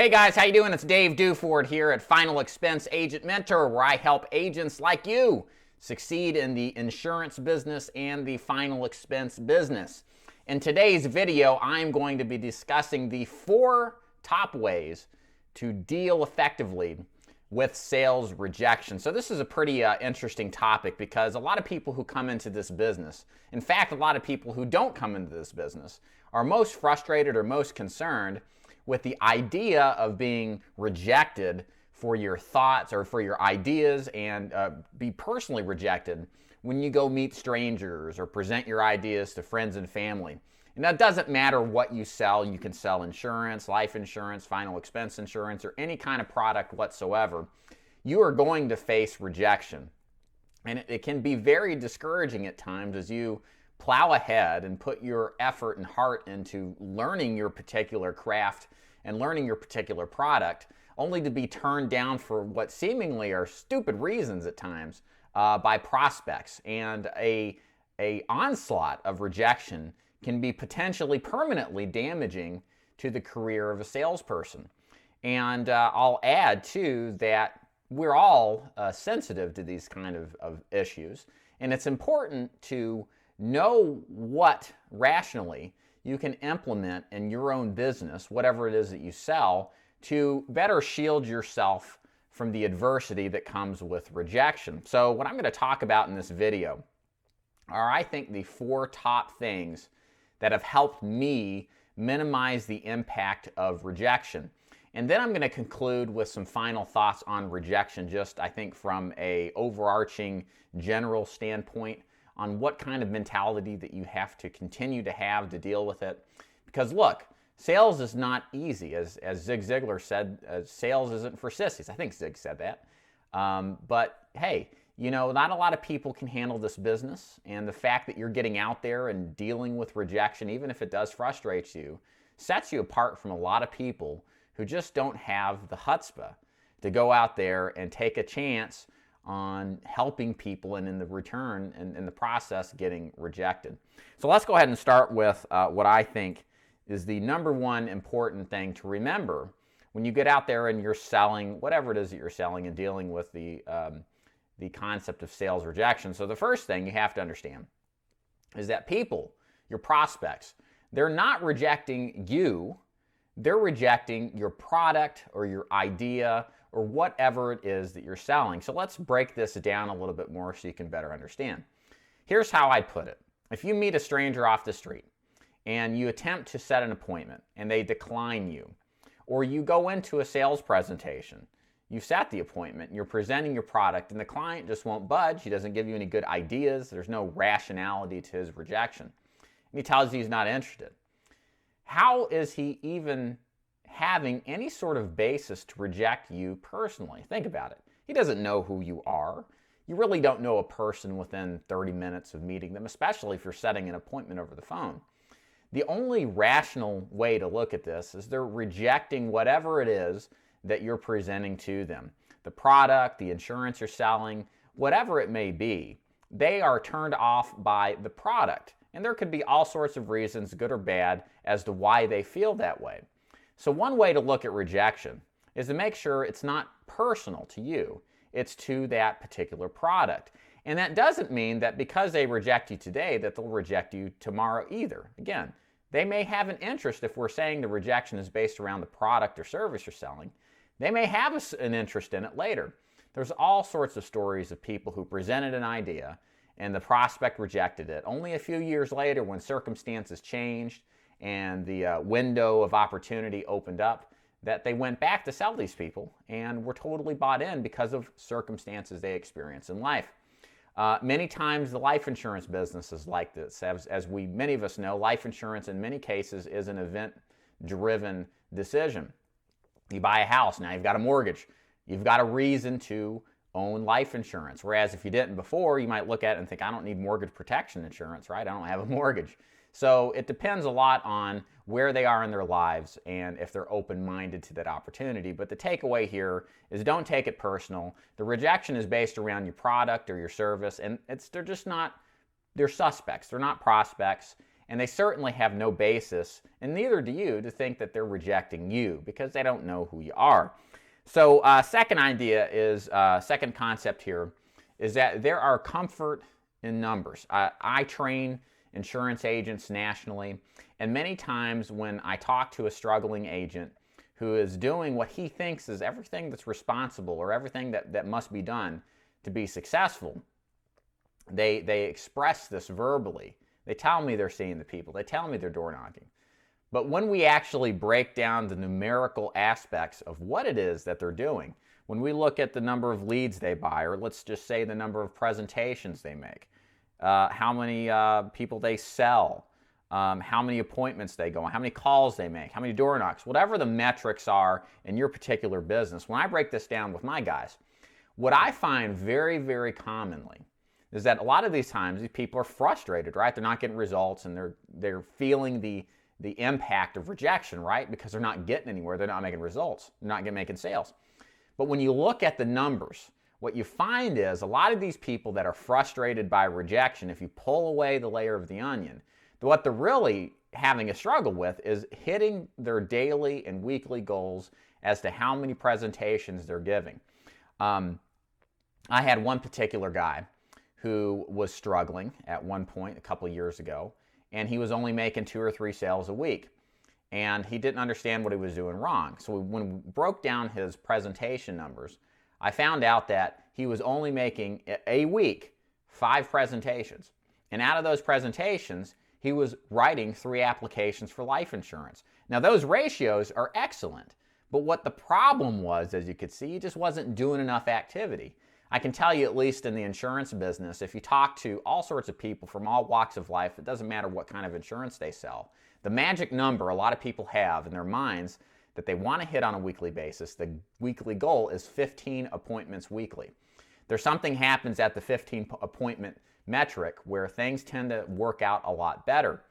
Hey guys, how you doing? It's Dave Duford here at Final Expense Agent Mentor, where I help agents like you succeed in the insurance business and the final expense business. In today's video, I'm going to be discussing the 4 top ways to deal effectively with sales rejection. So this is a pretty interesting topic because a lot of people who come into this business, in fact, a lot of people who don't come into this business, are most frustrated or most concerned with the idea of being rejected for your thoughts or for your ideas, and be personally rejected when you go meet strangers or present your ideas to friends and family. And that doesn't matter what you sell. You can sell insurance, life insurance, final expense insurance, or any kind of product whatsoever. You are going to face rejection. And it can be very discouraging at times as you plow ahead and put your effort and heart into learning your particular craft and learning your particular product, only to be turned down for what seemingly are stupid reasons at times by prospects. And a onslaught of rejection can be potentially permanently damaging to the career of a salesperson. And I'll add too that we're all sensitive to these kind of issues, and it's important to know what rationally you can implement in your own business, whatever it is that you sell, to better shield yourself from the adversity that comes with rejection. So what I'm going to talk about in this video are, I think, the 4 top things that have helped me minimize the impact of rejection. And then I'm going to conclude with some final thoughts on rejection, just I think from a overarching general standpoint, on what kind of mentality that you have to continue to have to deal with it. Because look, sales is not easy. As Zig Ziglar said, sales isn't for sissies. I think Zig said that. But hey, you know, not a lot of people can handle this business. And the fact that you're getting out there and dealing with rejection, even if it does frustrate you, sets you apart from a lot of people who just don't have the chutzpah to go out there and take a chance on helping people, and in the return and in the process getting rejected. So let's go ahead and start with what I think is the number one important thing to remember when you get out there and you're selling whatever it is that you're selling and dealing with the concept of sales rejection. So the first thing you have to understand is that people, your prospects, they're not rejecting you, they're rejecting your product or your idea or whatever it is that you're selling. So let's break this down a little bit more so you can better understand. Here's how I'd put it. If you meet a stranger off the street and you attempt to set an appointment and they decline you, or you go into a sales presentation, you set the appointment, you're presenting your product, and the client just won't budge, he doesn't give you any good ideas, there's no rationality to his rejection, and he tells you he's not interested. How is he even having any sort of basis to reject you personally? Think about it. He doesn't know who you are. You really don't know a person within 30 minutes of meeting them, especially if you're setting an appointment over the phone. The only rational way to look at this is they're rejecting whatever it is that you're presenting to them. The product, the insurance you're selling, whatever it may be, they are turned off by the product. And there could be all sorts of reasons, good or bad, as to why they feel that way. So one way to look at rejection is to make sure it's not personal to you. It's to that particular product. And that doesn't mean that because they reject you today that they'll reject you tomorrow either. Again, they may have an interest. If we're saying the rejection is based around the product or service you're selling, they may have an interest in it later. There's all sorts of stories of people who presented an idea and the prospect rejected it. Only a few years later, when circumstances changed and the window of opportunity opened up, that they went back to sell these people and were totally bought in because of circumstances they experienced in life. Many times the life insurance business is like this. As many of us know, life insurance in many cases is an event-driven decision. You buy a house, now you've got a mortgage. You've got a reason to own life insurance. Whereas if you didn't before, you might look at it and think, I don't need mortgage protection insurance, right? I don't have a mortgage. So it depends a lot on where they are in their lives and if they're open-minded to that opportunity. But the takeaway here is don't take it personal. The rejection is based around your product or your service, and they're suspects. They're not prospects. And they certainly have no basis, and neither do you, to think that they're rejecting you because they don't know who you are. So second idea is, second concept here is that there are comfort in numbers. I train insurance agents nationally, and many times when I talk to a struggling agent who is doing what he thinks is everything that's responsible or everything that must be done to be successful, they express this verbally. They tell me they're seeing the people. They tell me they're door knocking. But when we actually break down the numerical aspects of what it is that they're doing, when we look at the number of leads they buy, or let's just say the number of presentations they make, how many people they sell, how many appointments they go on, how many calls they make, how many door knocks, whatever the metrics are in your particular business, when I break this down with my guys, what I find very, very commonly is that a lot of these times these people are frustrated, right? They're not getting results, and they're feeling the impact of rejection, right? Because they're not getting anywhere, they're not making results, they're not making sales. But when you look at the numbers, what you find is a lot of these people that are frustrated by rejection, if you pull away the layer of the onion, what they're really having a struggle with is hitting their daily and weekly goals as to how many presentations they're giving. I had one particular guy who was struggling at one point a couple of years ago, and he was only making 2 or 3 sales a week, and he didn't understand what he was doing wrong. So when we broke down his presentation numbers, I found out that he was only making a week 5 presentations, and out of those presentations he was writing 3 applications for life insurance. Now those ratios are excellent, but what the problem was, as you could see, he just wasn't doing enough activity. I can tell you, at least in the insurance business, if you talk to all sorts of people from all walks of life, it doesn't matter what kind of insurance they sell, the magic number a lot of people have in their minds that they want to hit on a weekly basis, the weekly goal is 15 appointments weekly. There's something happens at the 15 appointment metric where things tend to work out a lot better.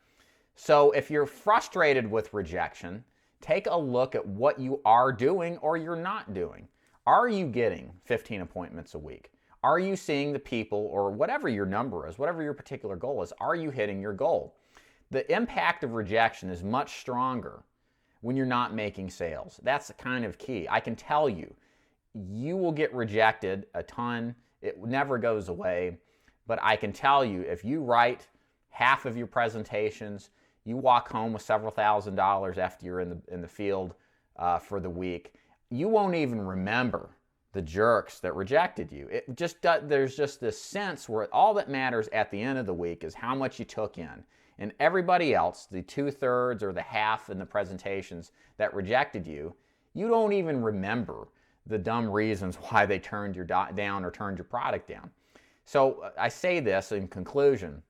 So if you're frustrated with rejection, take a look at what you are doing or you're not doing. Are you getting 15 appointments a week? Are you seeing the people, or whatever your number is, whatever your particular goal is, are you hitting your goal? The impact of rejection is much stronger when you're not making sales. That's the kind of key. I can tell you, you will get rejected a ton. It never goes away. But I can tell you, if you write half of your presentations, you walk home with several $1,000s after you're in the field for the week, you won't even remember the jerks that rejected you. There's just this sense where all that matters at the end of the week is how much you took in. And everybody else, the 2/3 or the half in the presentations that rejected you, you don't even remember the dumb reasons why they turned you down or turned your product down. So I say this in conclusion,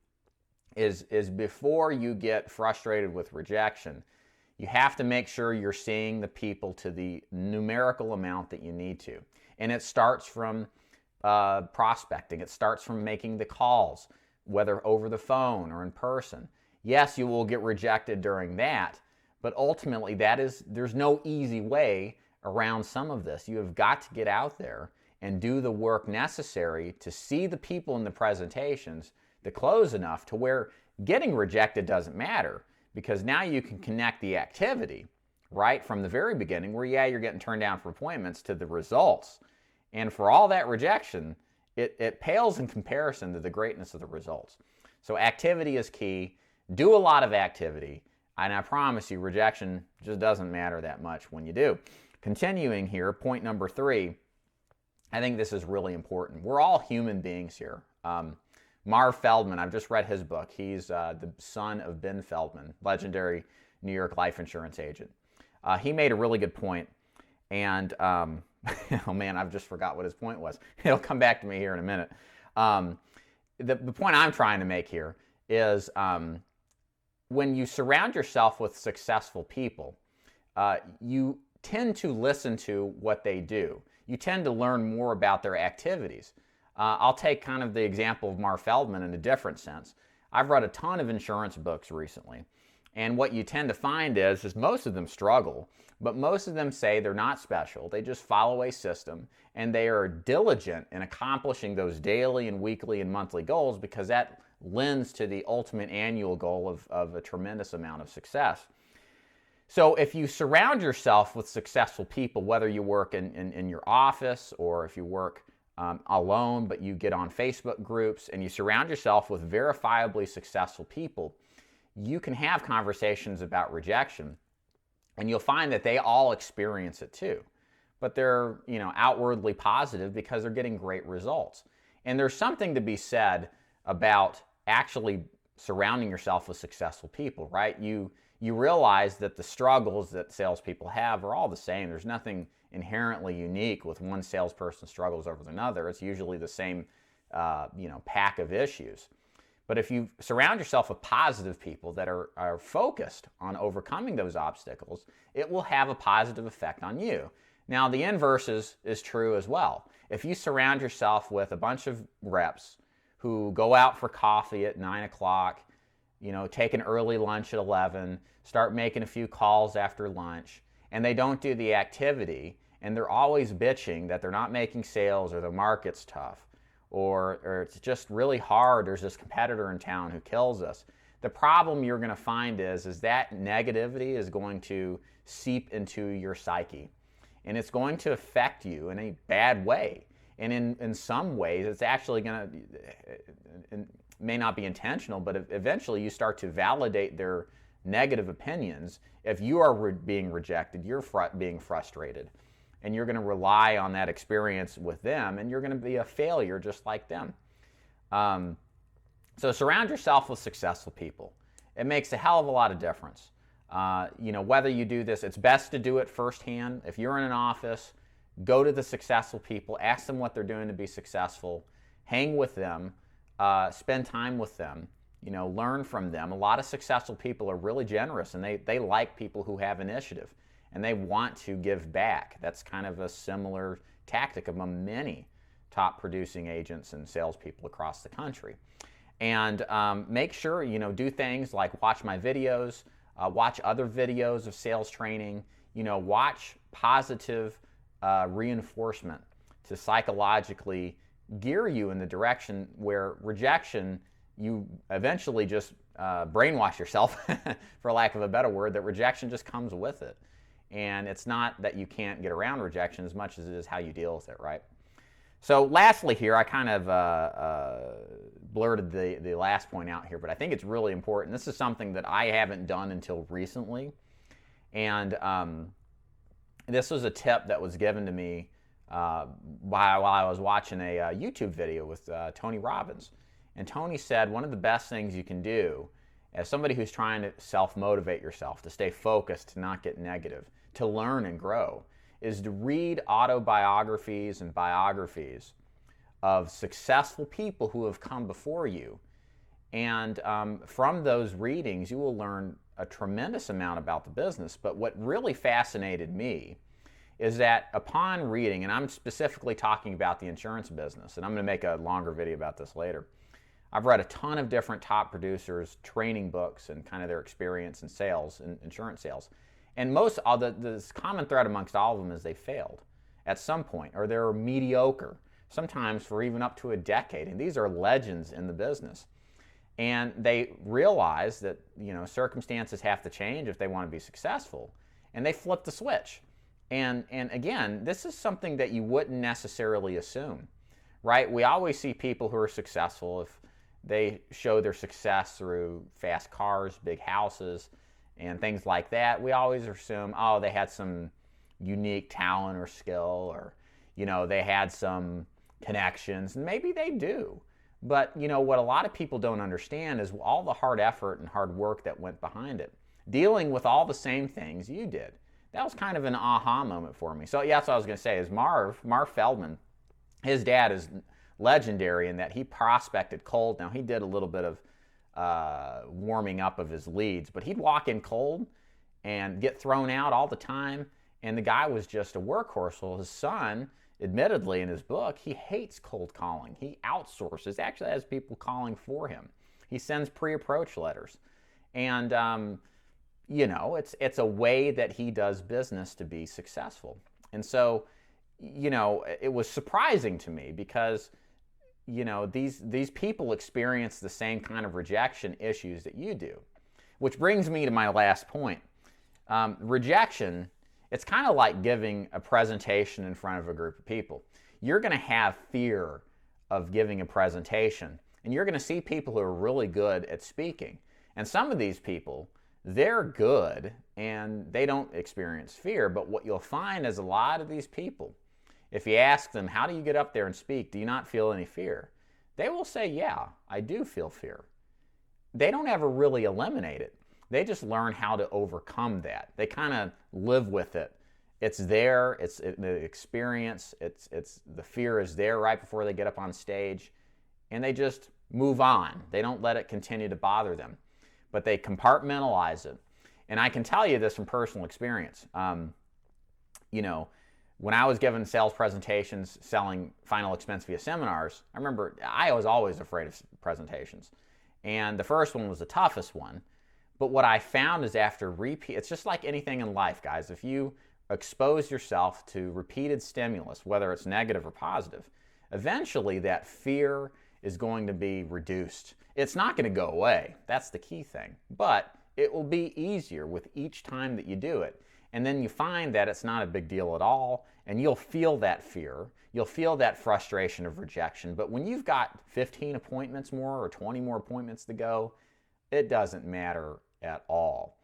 is before you get frustrated with rejection, you have to make sure you're seeing the people to the numerical amount that you need to. And it starts from prospecting. It starts from making the calls, whether over the phone or in person. Yes, you will get rejected during that, but ultimately there's no easy way around some of this. You have got to get out there and do the work necessary to see the people in the presentations to close enough to where getting rejected doesn't matter, because now you can connect the activity right from the very beginning where, yeah, you're getting turned down for appointments, to the results. And for all that rejection, it pales in comparison to the greatness of the results. So activity is key. Do a lot of activity, and I promise you rejection just doesn't matter that much when you do. Continuing here, point number 3, I think this is really important. We're all human beings here. Marv Feldman, I've just read his book. He's the son of Ben Feldman, legendary New York life insurance agent. He made a really good point, and oh man, I've just forgot what his point was. It'll come back to me here in a minute. The point I'm trying to make here is when you surround yourself with successful people, you tend to listen to what they do. You tend to learn more about their activities. I'll take kind of the example of Marv Feldman in a different sense. I've read a ton of insurance books recently, and what you tend to find is most of them struggle, but most of them say they're not special. They just follow a system, and they are diligent in accomplishing those daily and weekly and monthly goals, because that lends to the ultimate annual goal of a tremendous amount of success. So if you surround yourself with successful people, whether you work in your office or if you work alone, but you get on Facebook groups and you surround yourself with verifiably successful people, you can have conversations about rejection, and you'll find that they all experience it too. But they're, outwardly positive because they're getting great results. And there's something to be said about actually surrounding yourself with successful people, right? You realize that the struggles that salespeople have are all the same. There's nothing inherently unique with one salesperson struggles over another. It's usually the same, pack of issues. But if you surround yourself with positive people that are focused on overcoming those obstacles, it will have a positive effect on you. Now, the inverse is true as well. If you surround yourself with a bunch of reps who go out for coffee at 9 o'clock, take an early lunch at 11, start making a few calls after lunch, and they don't do the activity, and they're always bitching that they're not making sales or the market's tough, or it's just really hard, there's this competitor in town who kills us. The problem you're going to find is that negativity is going to seep into your psyche, and it's going to affect you in a bad way. And in some ways, it's actually going to, may not be intentional, but eventually you start to validate their negative opinions. If you are being rejected, you're being frustrated. And you're going to rely on that experience with them, and you're going to be a failure just like them. So surround yourself with successful people. It makes a hell of a lot of difference. Whether you do this, it's best to do it firsthand. If you're in an office, go to the successful people, ask them what they're doing to be successful, hang with them, spend time with them, learn from them. A lot of successful people are really generous, and they like people who have initiative, and they want to give back. That's kind of a similar tactic among many top producing agents and salespeople across the country. And make sure, do things like watch my videos, watch other videos of sales training, watch positive reinforcement to psychologically gear you in the direction where rejection, you eventually just brainwash yourself, for lack of a better word, that rejection just comes with it. And it's not that you can't get around rejection as much as it is how you deal with it, right? So lastly here, I kind of blurted the last point out here, but I think it's really important. This is something that I haven't done until recently. And this was a tip that was given to me while I was watching a YouTube video with Tony Robbins. And Tony said one of the best things you can do as somebody who's trying to self-motivate yourself, to stay focused, to not get negative, to learn and grow, is to read autobiographies and biographies of successful people who have come before you. And from those readings, you will learn a tremendous amount about the business. But what really fascinated me is that upon reading, and I'm specifically talking about the insurance business, and I'm going to make a longer video about this later. I've read a ton of different top producers' training books and kind of their experience in sales, in insurance sales. And the common thread amongst all of them is they failed at some point, or they're mediocre, sometimes for even up to a decade. And these are legends in the business. And they realize that, circumstances have to change if they want to be successful. And they flip the switch. And again, this is something that you wouldn't necessarily assume, right? We always see people who are successful if they show their success through fast cars, big houses, and things like that. We always assume, they had some unique talent or skill, or, they had some connections, and maybe they do. But, what a lot of people don't understand is all the hard effort and hard work that went behind it, dealing with all the same things you did. That was kind of an aha moment for me. So, yeah, that's what I was going to say, is Marv Feldman, his dad is legendary in that he prospected cold. Now, he did a little bit of warming up of his leads, but he'd walk in cold and get thrown out all the time, and the guy was just a workhorse. Well, his son, admittedly in his book, he hates cold calling. He outsources, actually has people calling for him. He sends pre-approach letters. And, it's a way that he does business to be successful. And so, it was surprising to me because, these people experience the same kind of rejection issues that you do. Which brings me to my last point. Rejection, it's kind of like giving a presentation in front of a group of people. You're going to have fear of giving a presentation, and you're going to see people who are really good at speaking. And some of these people, they're good and they don't experience fear, but what you'll find is a lot of these people, if you ask them, how do you get up there and speak? Do you not feel any fear? They will say, yeah, I do feel fear. They don't ever really eliminate it. They just learn how to overcome that. They kind of live with it. It's there, the experience, the fear is there right before they get up on stage, and they just move on. They don't let it continue to bother them, but they compartmentalize it. And I can tell you this from personal experience. When I was giving sales presentations, selling final expense via seminars, I remember I was always afraid of presentations. And the first one was the toughest one. But what I found is after repeat, it's just like anything in life, guys. If you expose yourself to repeated stimulus, whether it's negative or positive, eventually that fear is going to be reduced. It's not going to go away. That's the key thing. But it will be easier with each time that you do it. And then you find that it's not a big deal at all, and you'll feel that fear. You'll feel that frustration of rejection. But when you've got 15 appointments more or 20 more appointments to go, it doesn't matter at all.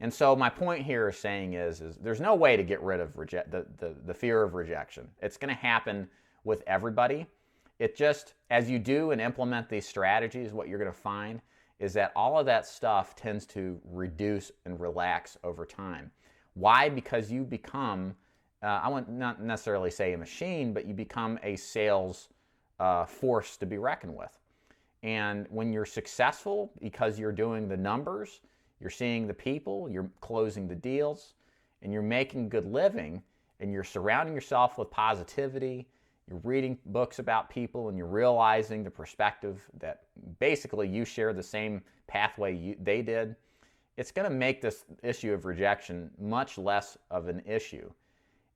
And so my point here is saying is there's no way to get rid of the fear of rejection. It's going to happen with everybody. It just, as you do and implement these strategies, what you're going to find is that all of that stuff tends to reduce and relax over time. Why? Because you become, I would not necessarily say a machine, but you become a sales force to be reckoned with. And when you're successful, because you're doing the numbers, you're seeing the people, you're closing the deals, and you're making good living, and you're surrounding yourself with positivity, you're reading books about people, and you're realizing the perspective that basically you share the same pathway they did, it's going to make this issue of rejection much less of an issue.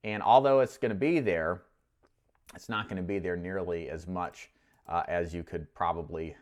And although it's going to be there, it's not going to be there nearly as much as you could probably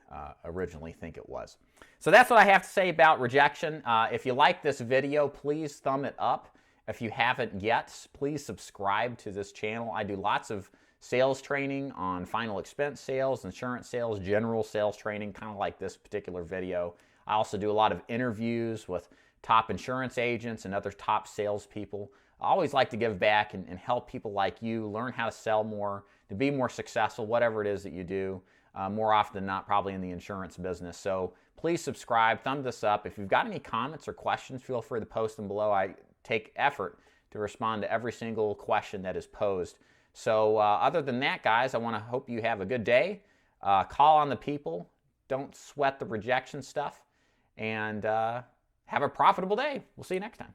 originally think it was. So that's what I have to say about rejection. If you like this video, please thumb it up. If you haven't yet, please subscribe to this channel. I do lots of sales training on final expense sales, insurance sales, general sales training, kind of like this particular video. I also do a lot of interviews with top insurance agents and other top salespeople. I always like to give back and help people like you learn how to sell more, to be more successful, whatever it is that you do, more often than not probably in the insurance business. So please subscribe, thumb this up. If you've got any comments or questions, feel free to post them below. I take effort to respond to every single question that is posed. So other than that, guys, I want to hope you have a good day. Call on the people. Don't sweat the rejection stuff. And have a profitable day. We'll see you next time.